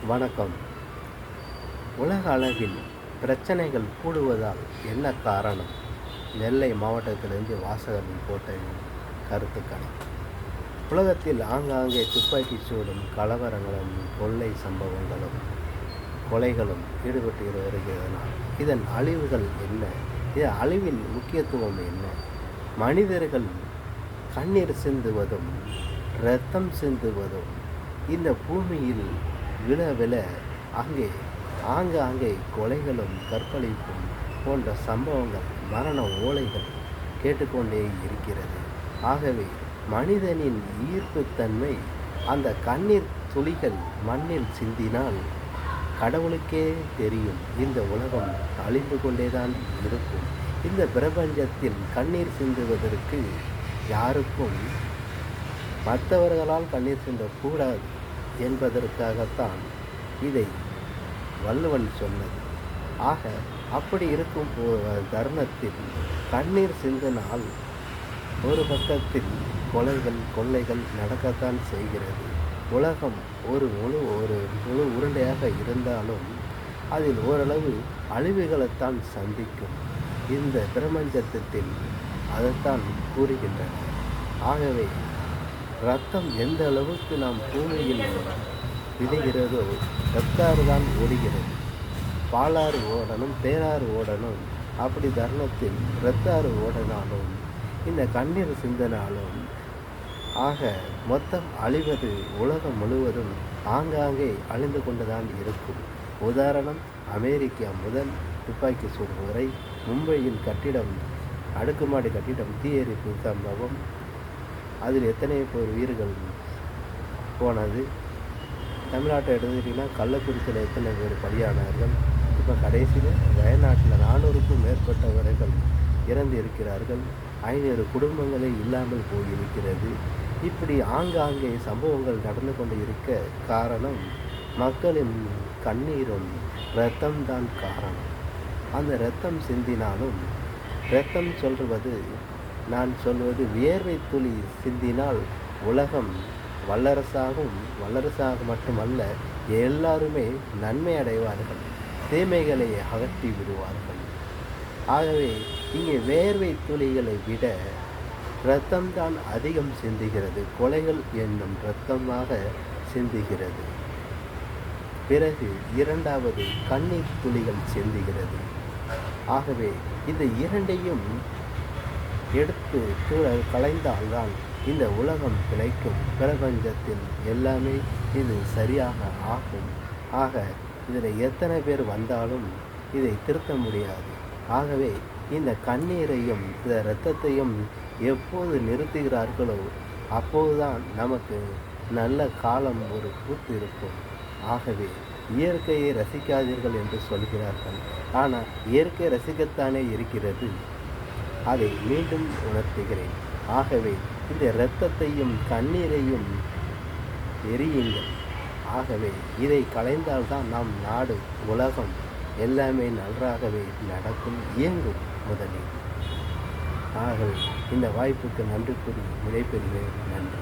வணக்கம். உலக அளவில் பிரச்சனைகள் கூடுவதால் என்ன காரணம்? நெல்லை மாவட்டத்திலிருந்து வாசகர்கள் போட்ட கருத்துக்கள். உலகத்தில் ஆங்காங்கே துப்பாக்கிச் சூடும், கலவரங்களும், கொள்ளை சம்பவங்களும், கொலைகளும் ஈடுபட்டு வருகிறதனால் இதன் அழிவுகள் என்ன? இதன் அழிவின் முக்கியத்துவம் என்ன? மனிதர்கள் கண்ணீர் சிந்துவதும் இரத்தம் சிந்துவதும் இந்த பூமியில் விழ விழ ஆங்காங்கே கொலைகளும் கற்பழிப்பும் போன்ற சம்பவங்கள், மரண ஓலைகள் கேட்டுக்கொண்டே இருக்கிறது. ஆகவே மனிதனின் ஈர்ப்புத்தன்மை அந்த கண்ணீர் துளிகள் மண்ணில் சிந்தினால் கடவுளுக்கே தெரியும், இந்த உலகம் அழிந்து கொண்டேதான் இருக்கும். இந்த பிரபஞ்சத்தில் கண்ணீர் சிந்துவதற்கு யாருக்கும் மற்றவர்களால் கண்ணீர் சிந்தக்கூடாது என்பதற்காகத்தான் இதை வள்ளுவன் சொன்னது. ஆக அப்படி இருக்கும் தருணத்தில் கண்ணீர் சிந்தினால் ஒரு பக்கத்தில் கொலைகள், கொள்ளைகள் நடக்கத்தான் செய்கிறது. உலகம் ஒரு முழு உருண்டையாக இருந்தாலும் அதில் ஓரளவு அழிவுகளைத்தான் சந்திக்கும். இந்த பிரபஞ்சத்தில் அதைத்தான் கூறுகின்றன. ஆகவே இரத்தம் எந்த அளவுக்கு நாம் பூமியில் விடுகிறதோ ரத்தாறு தான் ஓடுகிறது. பாலாறு ஓடணும், தேனாறு ஓடணும். அப்படி தருணத்தில் ரத்தாறு ஓடனாலும் இந்த கண்ணீர் சிந்தனாலும் ஆக மொத்தம் அழிவது உலகம் முழுவதும் ஆங்காங்கே அழிந்து கொண்டுதான் இருக்கும். உதாரணம், அமெரிக்கா முதல் துப்பாக்கி சூடு வரை மும்பையில் அடுக்குமாடி கட்டிடம் தீயரிப்பு சம்பவம், அதில் எத்தனை பேர் உயிர்கள் போனது. தமிழ்நாட்டை எடுத்துக்கிட்டிங்கன்னா கள்ளக்குறிச்சியில் எத்தனை பேர் பலியானார்கள். இப்போ கடைசியில் வயநாட்டில் 400க்கும் மேற்பட்டவர்கள் இறந்து இருக்கிறார்கள். 500 குடும்பங்களே இல்லாமல் போயிருக்கிறது. இப்படி ஆங்காங்கே சம்பவங்கள் நடந்து கொண்டு இருக்க காரணம் மக்களின் கண்ணீரும் இரத்தம்தான் காரணம். அந்த இரத்தம் சிந்தினாலும், இரத்தம் நான் சொல்வது வியர்வை துளி சிந்தினால் உலகம் வல்லரசாக மட்டுமல்ல, எல்லாருமே நன்மை அடைவார்கள், தீமைகளை அகற்றி விடுவார்கள். ஆகவே இங்கே வேர்வை துளிகளை விட இரத்தம்தான் அதிகம் சிந்துகிறது. கொலைகள் என்னும் இரத்தமாக சிந்துகிறது. பிறகு இரண்டாவது கண்ணீர் துளிகள் சிந்துகிறது. ஆகவே இந்த இரண்டையும் எடுத்து களைந்தால்தான் இந்த உலகம் பிழைக்கும். பிரபஞ்சத்தில் எல்லாமே இது சரியாக ஆகும். ஆக இதில் எத்தனை பேர் வந்தாலும் இதை திருத்த முடியாது. ஆகவே இந்த கண்ணீரையும் இந்த இரத்தத்தையும் எப்போது நிறுத்துகிறார்களோ அப்போதுதான் நமக்கு நல்ல காலம் ஒரு பூத்து இருக்கும். ஆகவே இயற்கையை ரசிக்காதீர்கள் என்று சொல்கிறார்கள். ஆனால் இயற்கை ரசிக்கத்தானே இருக்கிறது. அதை மீண்டும் உணர்த்துகிறேன். ஆகவே இந்த இரத்தத்தையும் கண்ணீரையும் எரியுங்கள். ஆகவே இதை களைந்தால்தான் நம் நாடு, உலகம் எல்லாமே நன்றாகவே நடக்கும், இயங்கும் முதலில். ஆகவே இந்த வாய்ப்புக்கு நன்றி கூறி விடைபெறுகிறேன். நன்றி.